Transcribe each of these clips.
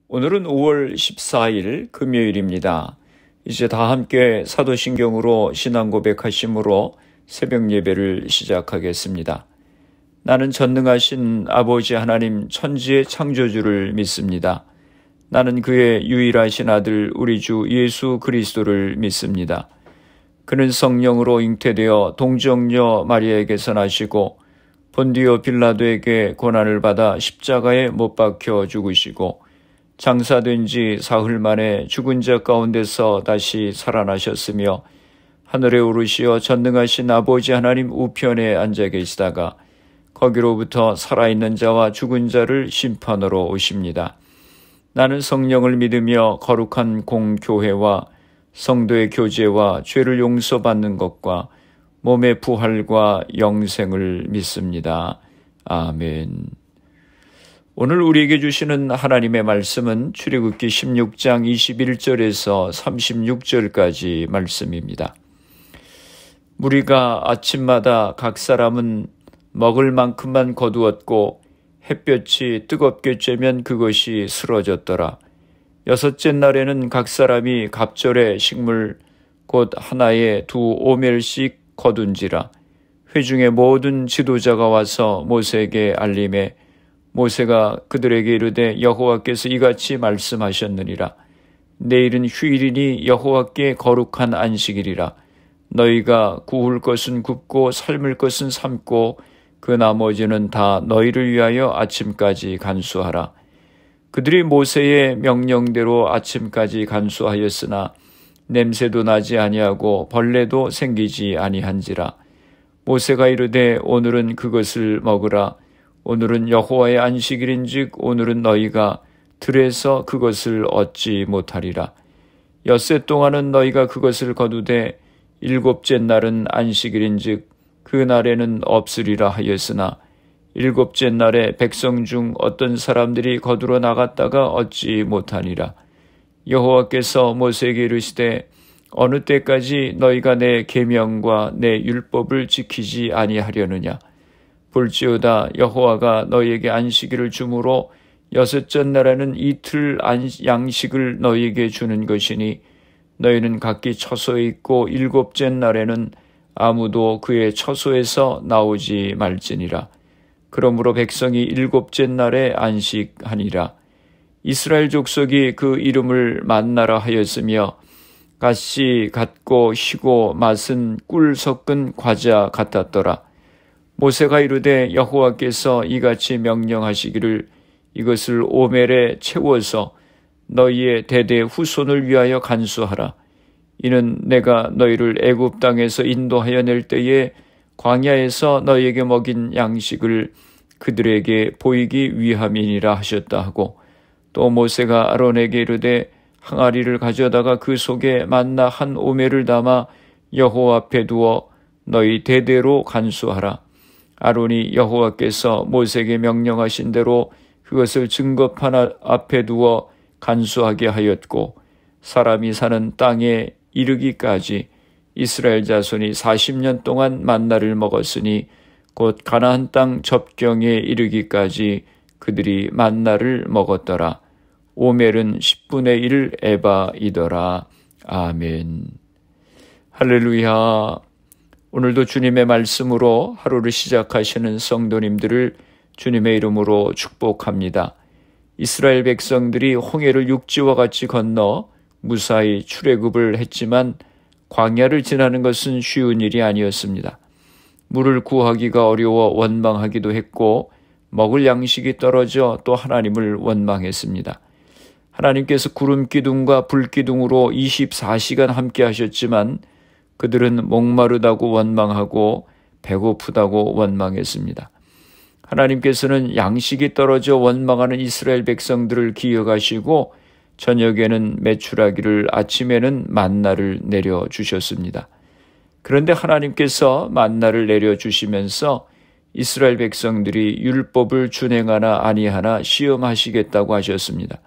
오늘은 5월 14일 금요일입니다. 이제 다 함께 사도신경으로 신앙 고백하심으로 새벽 예배를 시작하겠습니다. 나는 전능하신 아버지 하나님 천지의 창조주를 믿습니다. 나는 그의 유일하신 아들 우리 주 예수 그리스도를 믿습니다. 그는 성령으로 잉태되어 동정녀 마리아에게서 나시고 본디오 빌라도에게 고난을 받아 십자가에 못 박혀 죽으시고 장사된 지 사흘 만에 죽은 자 가운데서 다시 살아나셨으며 하늘에 오르시어 전능하신 아버지 하나님 우편에 앉아 계시다가 거기로부터 살아있는 자와 죽은 자를 심판하러 오십니다. 나는 성령을 믿으며 거룩한 공교회와 성도의 교제와 죄를 용서받는 것과 몸의 부활과 영생을 믿습니다. 아멘. 오늘 우리에게 주시는 하나님의 말씀은 출애굽기 16장 21절에서 36절까지 말씀입니다. 무리가 아침마다 각 사람은 먹을 만큼만 거두었고 햇볕이 뜨겁게 쬐면 그것이 쓰러졌더라. 여섯째 날에는 각 사람이 갑절의 식물 곧 하나에 2오멜씩 거둔지라. 회중의 모든 지도자가 와서 모세에게 알림해 모세가 그들에게 이르되 여호와께서 이같이 말씀하셨느니라. 내일은 휴일이니 여호와께 거룩한 안식일이라. 너희가 구울 것은 굽고 삶을 것은 삶고 그 나머지는 다 너희를 위하여 아침까지 간수하라. 그들이 모세의 명령대로 아침까지 간수하였으나 냄새도 나지 아니하고 벌레도 생기지 아니한지라. 모세가 이르되 오늘은 그것을 먹으라. 오늘은 여호와의 안식일인즉 오늘은 너희가 들에서 그것을 얻지 못하리라. 엿새 동안은 너희가 그것을 거두되 일곱째 날은 안식일인즉 그 날에는 없으리라 하였으나 일곱째 날에 백성 중 어떤 사람들이 거두러 나갔다가 얻지 못하니라. 여호와께서 모세에게 이르시되 어느 때까지 너희가 내 계명과 내 율법을 지키지 아니하려느냐. 볼지어다 여호와가 너희에게 안식일을 주므로 여섯째 날에는 이틀 양식을 너희에게 주는 것이니 너희는 각기 처소에 있고 일곱째 날에는 아무도 그의 처소에서 나오지 말지니라. 그러므로 백성이 일곱째 날에 안식하니라. 이스라엘 족속이 그 이름을 만나라 하였으며 갓이 같고 희고 맛은 꿀 섞은 과자 같았더라. 모세가 이르되 여호와께서 이같이 명령하시기를 이것을 오멜에 채워서 너희의 대대 후손을 위하여 간수하라. 이는 내가 너희를 애굽 땅에서 인도하여 낼 때에 광야에서 너희에게 먹인 양식을 그들에게 보이기 위함이니라 하셨다 하고 또 모세가 아론에게 이르되 항아리를 가져다가 그 속에 만나 한 오멜을 담아 여호와 앞에 두어 너희 대대로 간수하라. 아론이 여호와께서 모세에게 명령하신 대로 그것을 증거판 앞에 두어 간수하게 하였고 사람이 사는 땅에 이르기까지 이스라엘 자손이 40년 동안 만나를 먹었으니 곧 가나안 땅 접경에 이르기까지 그들이 만나를 먹었더라. 오멜은 10분의 1 에바이더라. 아멘. 할렐루야. 오늘도 주님의 말씀으로 하루를 시작하시는 성도님들을 주님의 이름으로 축복합니다. 이스라엘 백성들이 홍해를 육지와 같이 건너 무사히 출애굽을 했지만 광야를 지나는 것은 쉬운 일이 아니었습니다. 물을 구하기가 어려워 원망하기도 했고 먹을 양식이 떨어져 또 하나님을 원망했습니다. 하나님께서 구름 기둥과 불 기둥으로 24시간 함께 하셨지만 그들은 목마르다고 원망하고 배고프다고 원망했습니다. 하나님께서는 양식이 떨어져 원망하는 이스라엘 백성들을 기억하시고 저녁에는 메추라기를 아침에는 만나를 내려주셨습니다. 그런데 하나님께서 만나를 내려주시면서 이스라엘 백성들이 율법을 준행하나 아니하나 시험하시겠다고 하셨습니다.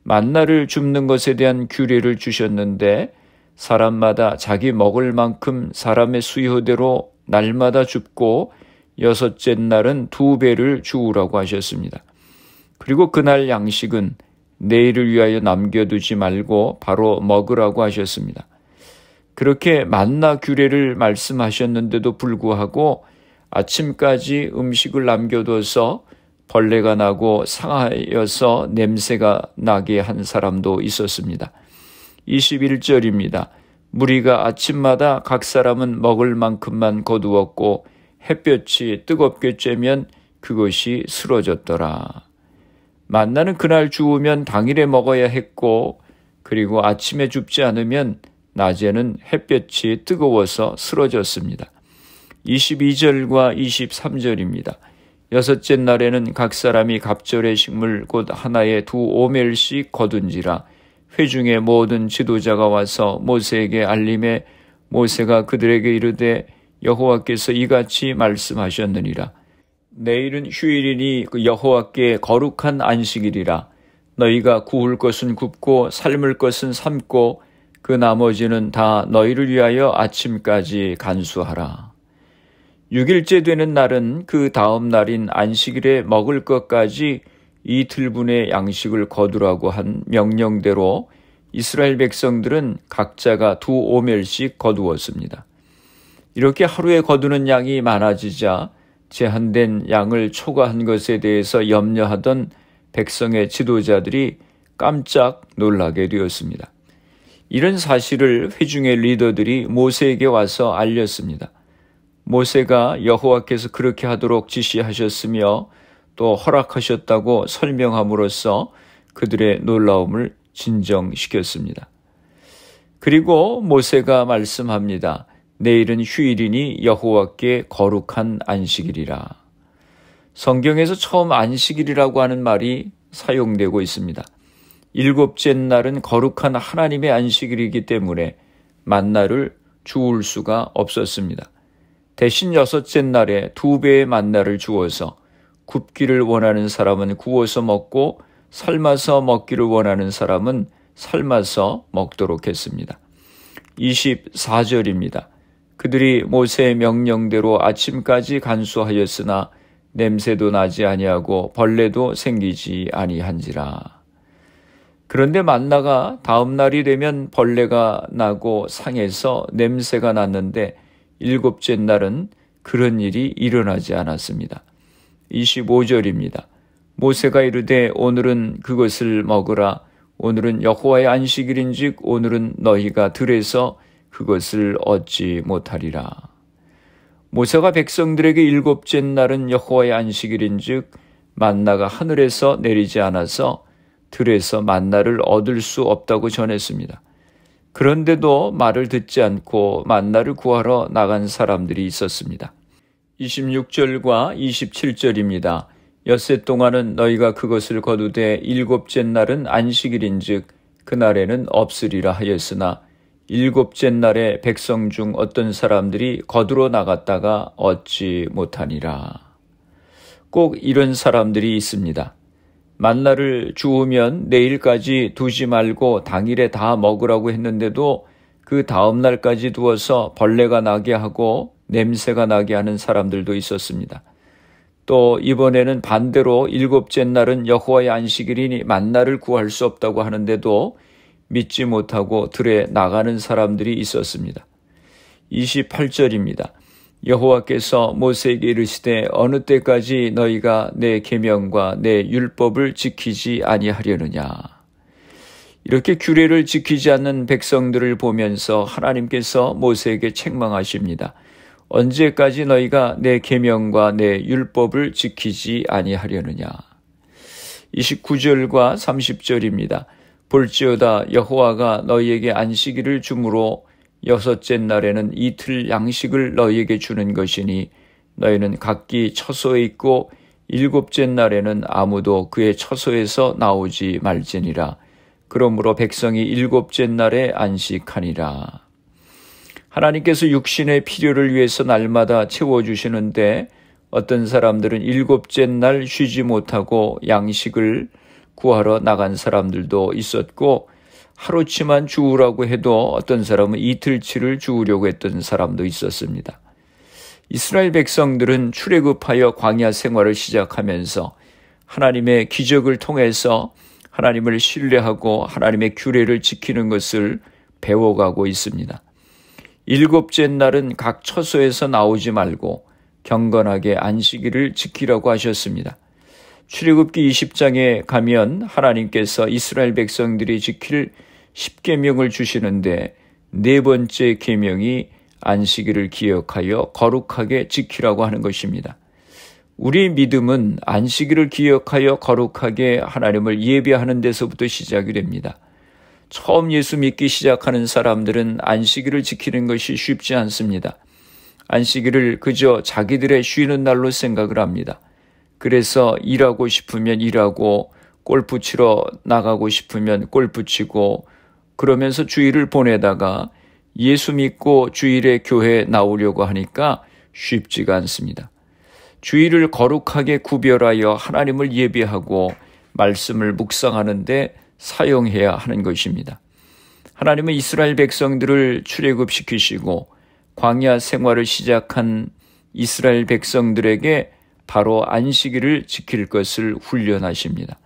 만나를 줍는 것에 대한 규례를 주셨는데 사람마다 자기 먹을 만큼 사람의 수요대로 날마다 줍고 여섯째 날은 2배를 주우라고 하셨습니다. 그리고 그날 양식은 내일을 위하여 남겨두지 말고 바로 먹으라고 하셨습니다. 그렇게 만나 규례를 말씀하셨는데도 불구하고 아침까지 음식을 남겨둬서 벌레가 나고 상하여서 냄새가 나게 한 사람도 있었습니다. 21절입니다. 무리가 아침마다 각 사람은 먹을 만큼만 거두었고 햇볕이 뜨겁게 쬐면 그것이 쓰러졌더라. 만나는 그날 주우면 당일에 먹어야 했고 그리고 아침에 줍지 않으면 낮에는 햇볕이 뜨거워서 쓰러졌습니다. 22절과 23절입니다. 여섯째 날에는 각 사람이 갑절의 식물 곧 하나에 2오멜씩 거둔지라. 회중의 모든 지도자가 와서 모세에게 알림해 모세가 그들에게 이르되 여호와께서 이같이 말씀하셨느니라. 내일은 휴일이니 그 여호와께 거룩한 안식일이라. 너희가 구울 것은 굽고 삶을 것은 삶고 그 나머지는 다 너희를 위하여 아침까지 간수하라. 6일째 되는 날은 그 다음 날인 안식일에 먹을 것까지 이틀분의 양식을 거두라고 한 명령대로 이스라엘 백성들은 각자가 2오멜씩 거두었습니다. 이렇게 하루에 거두는 양이 많아지자 제한된 양을 초과한 것에 대해서 염려하던 백성의 지도자들이 깜짝 놀라게 되었습니다. 이런 사실을 회중의 리더들이 모세에게 와서 알렸습니다. 모세가 여호와께서 그렇게 하도록 지시하셨으며 또 허락하셨다고 설명함으로써 그들의 놀라움을 진정시켰습니다. 그리고 모세가 말씀합니다. 내일은 휴일이니 여호와께 거룩한 안식일이라. 성경에서 처음 안식일이라고 하는 말이 사용되고 있습니다. 7째 날은 거룩한 하나님의 안식일이기 때문에 만나를 주울 수가 없었습니다. 대신 6째 날에 2배의 만나를 주어서 굽기를 원하는 사람은 구워서 먹고 삶아서 먹기를 원하는 사람은 삶아서 먹도록 했습니다. 24절입니다. 그들이 모세의 명령대로 아침까지 간수하였으나 냄새도 나지 아니하고 벌레도 생기지 아니한지라. 그런데 만나가 다음 날이 되면 벌레가 나고 상해서 냄새가 났는데 7째 날은 그런 일이 일어나지 않았습니다. 25절입니다. 모세가 이르되 오늘은 그것을 먹으라. 오늘은 여호와의 안식일인즉 오늘은 너희가 들에서 그것을 얻지 못하리라. 모세가 백성들에게 7째 날은 여호와의 안식일인즉 만나가 하늘에서 내리지 않아서 들에서 만나를 얻을 수 없다고 전했습니다. 그런데도 말을 듣지 않고 만나를 구하러 나간 사람들이 있었습니다. 26절과 27절입니다. 엿새 동안은 너희가 그것을 거두되 7째 날은 안식일인즉 그날에는 없으리라 하였으나 7째 날에 백성 중 어떤 사람들이 거두러 나갔다가 얻지 못하니라. 꼭 이런 사람들이 있습니다. 만나를 주우면 내일까지 두지 말고 당일에 다 먹으라고 했는데도 그 다음 날까지 두어서 벌레가 나게 하고 냄새가 나게 하는 사람들도 있었습니다. 또 이번에는 반대로 7째 날은 여호와의 안식일이니 만나를 구할 수 없다고 하는데도 믿지 못하고 들에 나가는 사람들이 있었습니다. 28절입니다. 여호와께서 모세에게 이르시되 어느 때까지 너희가 내 계명과 내 율법을 지키지 아니하려느냐. 이렇게 규례를 지키지 않는 백성들을 보면서 하나님께서 모세에게 책망하십니다. 언제까지 너희가 내 계명과 내 율법을 지키지 아니하려느냐. 29절과 30절입니다. 볼지어다 여호와가 너희에게 안식일을 주므로 6째 날에는 이틀 양식을 너희에게 주는 것이니 너희는 각기 처소에 있고 7째 날에는 아무도 그의 처소에서 나오지 말지니라. 그러므로 백성이 7째 날에 안식하니라. 하나님께서 육신의 필요를 위해서 날마다 채워주시는데 어떤 사람들은 7째 날 쉬지 못하고 양식을 구하러 나간 사람들도 있었고 하루치만 주우라고 해도 어떤 사람은 이틀치를 주우려고 했던 사람도 있었습니다. 이스라엘 백성들은 출애굽하여 광야 생활을 시작하면서 하나님의 기적을 통해서 하나님을 신뢰하고 하나님의 규례를 지키는 것을 배워가고 있습니다. 일곱째 날은 각 처소에서 나오지 말고 경건하게 안식일을 지키라고 하셨습니다. 출애굽기 20장에 가면 하나님께서 이스라엘 백성들이 지킬 10계명을 주시는데 네 번째 계명이 안식일을 기억하여 거룩하게 지키라고 하는 것입니다. 우리 믿음은 안식일을 기억하여 거룩하게 하나님을 예배하는 데서부터 시작이 됩니다. 처음 예수 믿기 시작하는 사람들은 안식일을 지키는 것이 쉽지 않습니다. 안식일을 그저 자기들의 쉬는 날로 생각을 합니다. 그래서 일하고 싶으면 일하고 골프 치러 나가고 싶으면 골프 치고 그러면서 주일을 보내다가 예수 믿고 주일에 교회에 나오려고 하니까 쉽지가 않습니다. 주일을 거룩하게 구별하여 하나님을 예배하고 말씀을 묵상하는데 사용해야 하는 것입니다. 하나님은 이스라엘 백성들을 출애굽시키시고 광야 생활을 시작한 이스라엘 백성들에게 바로 안식일을 지킬 것을 훈련하십니다.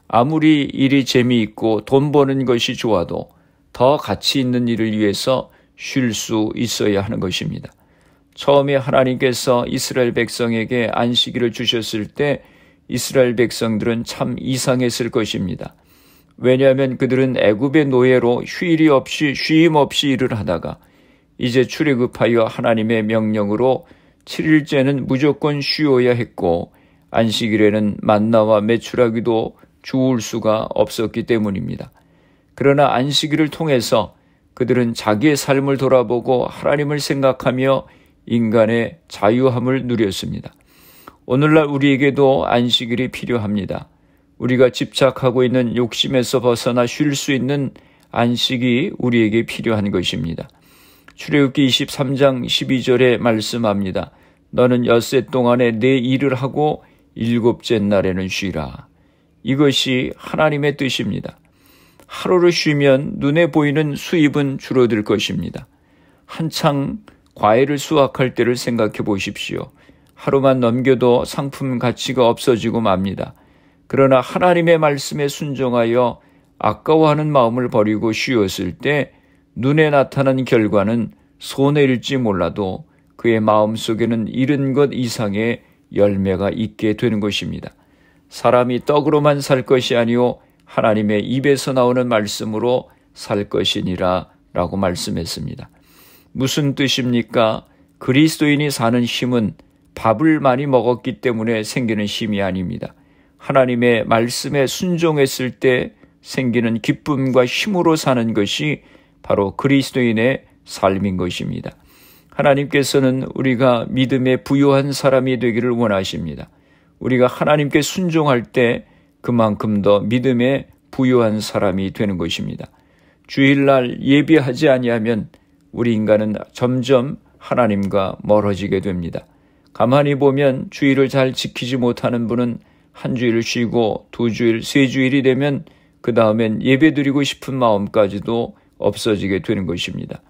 아무리 일이 재미있고 돈 버는 것이 좋아도 더 가치 있는 일을 위해서 쉴 수 있어야 하는 것입니다. 처음에 하나님께서 이스라엘 백성에게 안식일을 주셨을 때 이스라엘 백성들은 참 이상했을 것입니다. 왜냐하면 그들은 애굽의 노예로 휴일이 없이 쉼 없이 일을 하다가 이제 출애굽하여 하나님의 명령으로 7일째는 무조건 쉬어야 했고 안식일에는 만나와 메추라기도 주울 수가 없었기 때문입니다. 그러나 안식일을 통해서 그들은 자기의 삶을 돌아보고 하나님을 생각하며 인간의 자유함을 누렸습니다. 오늘날 우리에게도 안식일이 필요합니다. 우리가 집착하고 있는 욕심에서 벗어나 쉴 수 있는 안식이 우리에게 필요한 것입니다. 출애굽기 23장 12절에 말씀합니다. 너는 엿새 동안에 내 일을 하고 일곱째 날에는 쉬라. 이것이 하나님의 뜻입니다. 하루를 쉬면 눈에 보이는 수입은 줄어들 것입니다. 한창 과일을 수확할 때를 생각해 보십시오. 하루만 넘겨도 상품 가치가 없어지고 맙니다. 그러나 하나님의 말씀에 순종하여 아까워하는 마음을 버리고 쉬었을 때 눈에 나타난 결과는 손해일지 몰라도 그의 마음속에는 잃은 것 이상의 열매가 있게 되는 것입니다. 사람이 떡으로만 살 것이 아니오 하나님의 입에서 나오는 말씀으로 살 것이니라 라고 말씀했습니다. 무슨 뜻입니까? 그리스도인이 사는 힘은 밥을 많이 먹었기 때문에 생기는 힘이 아닙니다. 하나님의 말씀에 순종했을 때 생기는 기쁨과 힘으로 사는 것이 바로 그리스도인의 삶인 것입니다. 하나님께서는 우리가 믿음에 부유한 사람이 되기를 원하십니다. 우리가 하나님께 순종할 때 그만큼 더 믿음에 부유한 사람이 되는 것입니다. 주일날 예배하지 아니하면 우리 인간은 점점 하나님과 멀어지게 됩니다. 가만히 보면 주일을 잘 지키지 못하는 분은 한 주일 쉬고 두 주일, 세 주일이 되면 그 다음엔 예배드리고 싶은 마음까지도 없어지게 되는 것입니다.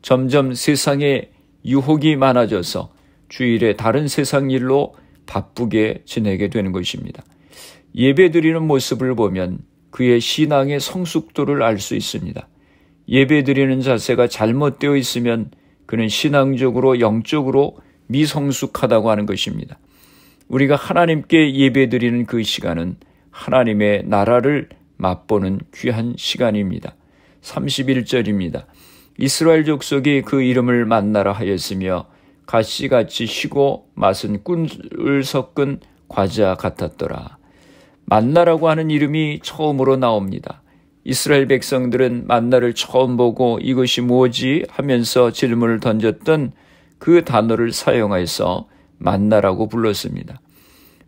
점점 세상에 유혹이 많아져서 주일에 다른 세상 일로 바쁘게 지내게 되는 것입니다. 예배드리는 모습을 보면 그의 신앙의 성숙도를 알 수 있습니다. 예배드리는 자세가 잘못되어 있으면 그는 신앙적으로 영적으로 미성숙하다고 하는 것입니다. 우리가 하나님께 예배드리는 그 시간은 하나님의 나라를 맛보는 귀한 시간입니다. 31절입니다. 이스라엘 족속이 그 이름을 만나라 하였으며 가시같이 쉬고 맛은 꿀을 섞은 과자 같았더라. 만나라고 하는 이름이 처음으로 나옵니다. 이스라엘 백성들은 만나를 처음 보고 이것이 뭐지 하면서 질문을 던졌던 그 단어를 사용해서 만나라고 불렀습니다.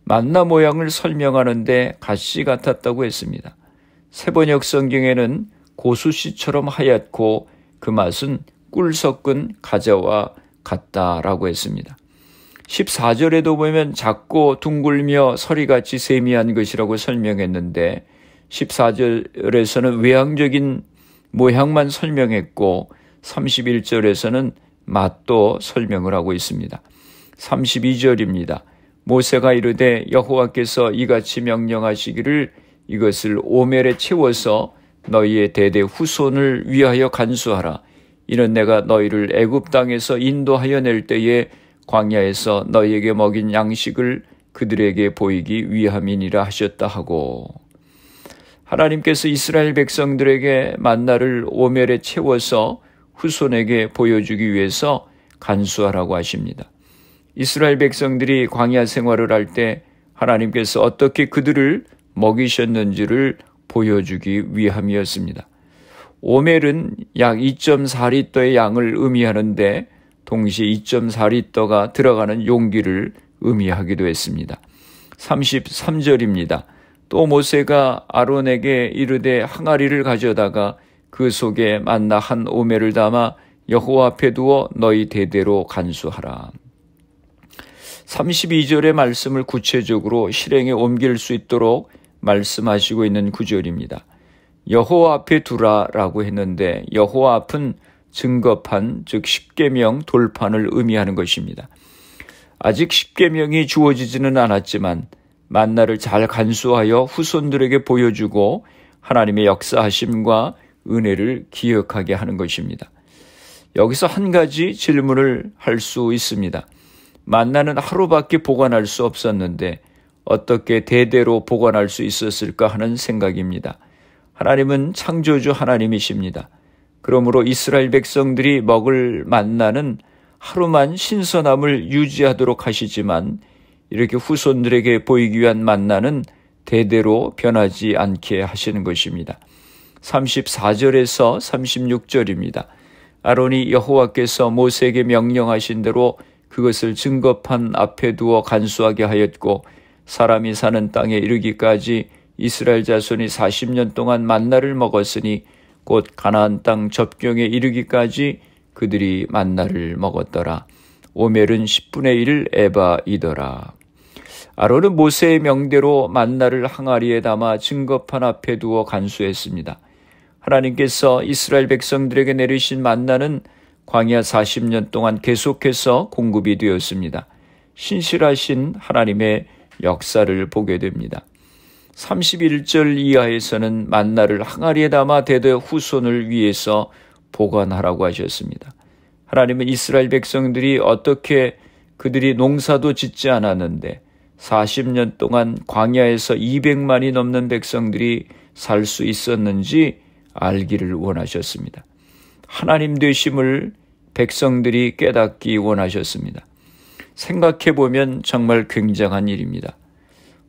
만나 모양을 설명하는데 가시 같았다고 했습니다. 세번역 성경에는 고수씨처럼 하얗고 그 맛은 꿀 섞은 과자와 같다라고 했습니다. 14절에도 보면 작고 둥글며 서리같이 세미한 것이라고 설명했는데 14절에서는 외향적인 모양만 설명했고 31절에서는 맛도 설명을 하고 있습니다. 32절입니다. 모세가 이르되 여호와께서 이같이 명령하시기를 이것을 오멜에 채워서 너희의 대대 후손을 위하여 간수하라. 이는 내가 너희를 애굽 땅에서 인도하여 낼 때에 광야에서 너희에게 먹인 양식을 그들에게 보이기 위함이니라 하셨다 하고, 하나님께서 이스라엘 백성들에게 만나를 오멜에 채워서 후손에게 보여주기 위해서 간수하라고 하십니다. 이스라엘 백성들이 광야 생활을 할 때 하나님께서 어떻게 그들을 먹이셨는지를 보여주기 위함이었습니다. 오멜은 약 2.4리터의 양을 의미하는데 동시에 2.4리터가 들어가는 용기를 의미하기도 했습니다. 33절입니다. 또 모세가 아론에게 이르되 항아리를 가져다가 그 속에 만나 한 오멜을 담아 여호와 앞에 두어 너희 대대로 간수하라. 32절의 말씀을 구체적으로 실행에 옮길 수 있도록 말씀하시고 있는 구절입니다. 여호와 앞에 두라라고 했는데 여호와 앞은 증거판, 즉 십계명 돌판을 의미하는 것입니다. 아직 십계명이 주어지지는 않았지만 만나를 잘 간수하여 후손들에게 보여주고 하나님의 역사하심과 은혜를 기억하게 하는 것입니다. 여기서 한 가지 질문을 할 수 있습니다. 만나는 하루밖에 보관할 수 없었는데 어떻게 대대로 보관할 수 있었을까 하는 생각입니다. 하나님은 창조주 하나님이십니다. 그러므로 이스라엘 백성들이 먹을 만나는 하루만 신선함을 유지하도록 하시지만 이렇게 후손들에게 보이기 위한 만나는 대대로 변하지 않게 하시는 것입니다. 34절에서 36절입니다. 아론이 여호와께서 모세에게 명령하신 대로 그것을 증거판 앞에 두어 간수하게 하였고 사람이 사는 땅에 이르기까지 이스라엘 자손이 40년 동안 만나를 먹었으니 곧 가나안 땅 접경에 이르기까지 그들이 만나를 먹었더라. 오멜은 10분의 1 에바이더라. 아론은 모세의 명대로 만나를 항아리에 담아 증거판 앞에 두어 간수했습니다. 하나님께서 이스라엘 백성들에게 내리신 만나는 광야 40년 동안 계속해서 공급이 되었습니다. 신실하신 하나님의 역사를 보게 됩니다. 31절 이하에서는 만나를 항아리에 담아 대대 후손을 위해서 보관하라고 하셨습니다. 하나님은 이스라엘 백성들이 어떻게 그들이 농사도 짓지 않았는데 40년 동안 광야에서 200만이 넘는 백성들이 살 수 있었는지 알기를 원하셨습니다. 하나님 되심을 백성들이 깨닫기 원하셨습니다. 생각해보면 정말 굉장한 일입니다.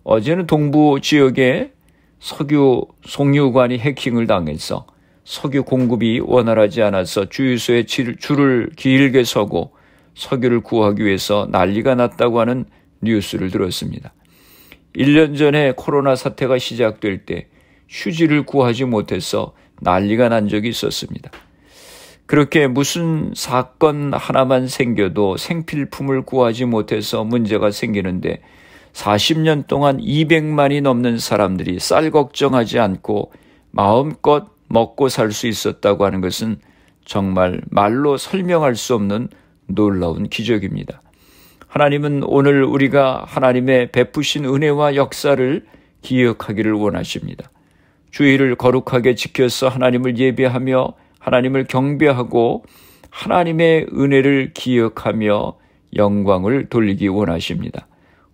어제는 동부 지역에 석유 송유관이 해킹을 당해서 석유 공급이 원활하지 않아서 주유소에 줄을 길게 서고 석유를 구하기 위해서 난리가 났다고 하는 뉴스를 들었습니다. 1년 전에 코로나 사태가 시작될 때 휴지를 구하지 못해서 난리가 난 적이 있었습니다. 그렇게 무슨 사건 하나만 생겨도 생필품을 구하지 못해서 문제가 생기는데 40년 동안 200만이 넘는 사람들이 쌀 걱정하지 않고 마음껏 먹고 살 수 있었다고 하는 것은 정말 말로 설명할 수 없는 놀라운 기적입니다. 하나님은 오늘 우리가 하나님의 베푸신 은혜와 역사를 기억하기를 원하십니다. 주일을 거룩하게 지켜서 하나님을 예배하며 하나님을 경배하고 하나님의 은혜를 기억하며 영광을 돌리기 원하십니다.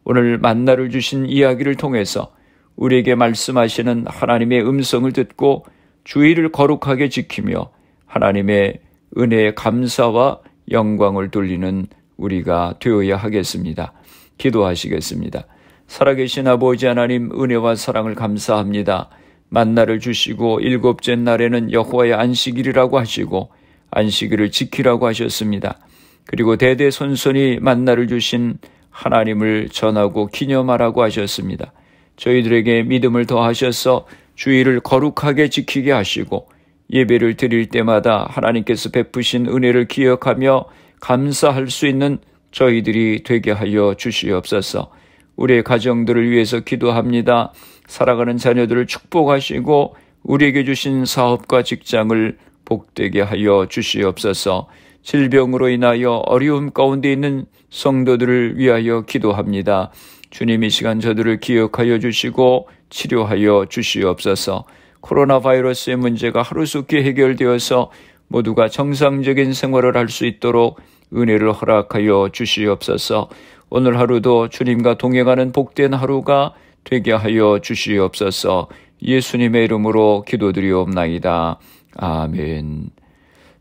오늘 만나를 주신 이야기를 통해서 우리에게 말씀하시는 하나님의 음성을 듣고 주일을 거룩하게 지키며 하나님의 은혜에 감사와 영광을 돌리는 우리가 되어야 하겠습니다. 기도하시겠습니다. 살아계신 아버지 하나님, 은혜와 사랑을 감사합니다. 만나를 주시고 일곱째 날에는 여호와의 안식일이라고 하시고 안식일을 지키라고 하셨습니다. 그리고 대대손손이 만나를 주신 하나님을 전하고 기념하라고 하셨습니다. 저희들에게 믿음을 더하셔서 주일을 거룩하게 지키게 하시고 예배를 드릴 때마다 하나님께서 베푸신 은혜를 기억하며 감사할 수 있는 저희들이 되게 하여 주시옵소서. 우리의 가정들을 위해서 기도합니다. 살아가는 자녀들을 축복하시고 우리에게 주신 사업과 직장을 복되게 하여 주시옵소서. 질병으로 인하여 어려움 가운데 있는 성도들을 위하여 기도합니다. 주님, 이 시간 저들을 기억하여 주시고 치료하여 주시옵소서. 코로나 바이러스의 문제가 하루속히 해결되어서 모두가 정상적인 생활을 할 수 있도록 은혜를 허락하여 주시옵소서. 오늘 하루도 주님과 동행하는 복된 하루가 되게 하여 주시옵소서. 예수님의 이름으로 기도드리옵나이다. 아멘.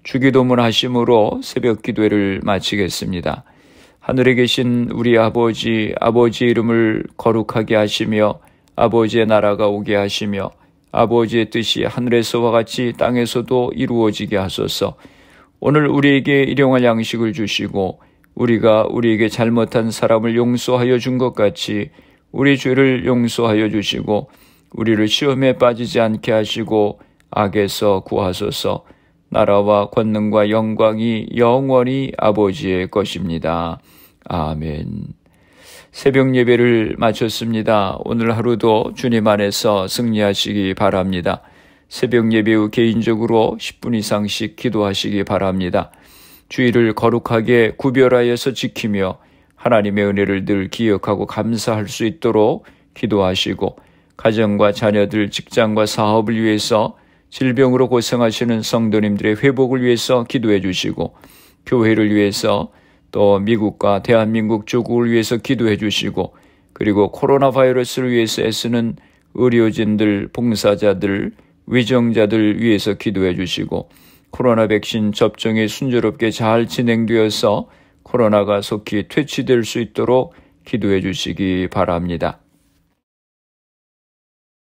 주기도문 하심으로 새벽 기도회를 마치겠습니다. 하늘에 계신 우리 아버지의 이름을 거룩하게 하시며 아버지의 나라가 오게 하시며 아버지의 뜻이 하늘에서와 같이 땅에서도 이루어지게 하소서. 오늘 우리에게 일용할 양식을 주시고 우리가 우리에게 잘못한 사람을 용서하여 준 것 같이 우리 죄를 용서하여 주시고 우리를 시험에 빠지지 않게 하시고 악에서 구하소서. 나라와 권능과 영광이 영원히 아버지의 것입니다. 아멘. 새벽 예배를 마쳤습니다. 오늘 하루도 주님 안에서 승리하시기 바랍니다. 새벽 예배 후 개인적으로 10분 이상씩 기도하시기 바랍니다. 주일을 거룩하게 구별하여서 지키며 하나님의 은혜를 늘 기억하고 감사할 수 있도록 기도하시고 가정과 자녀들, 직장과 사업을 위해서 질병으로 고생하시는 성도님들의 회복을 위해서 기도해 주시고 교회를 위해서 또 미국과 대한민국 조국을 위해서 기도해 주시고 그리고 코로나 바이러스를 위해서 애쓰는 의료진들, 봉사자들, 위정자들 위해서 기도해 주시고 코로나 백신 접종이 순조롭게 잘 진행되어서 코로나가 속히 퇴치될 수 있도록 기도해 주시기 바랍니다.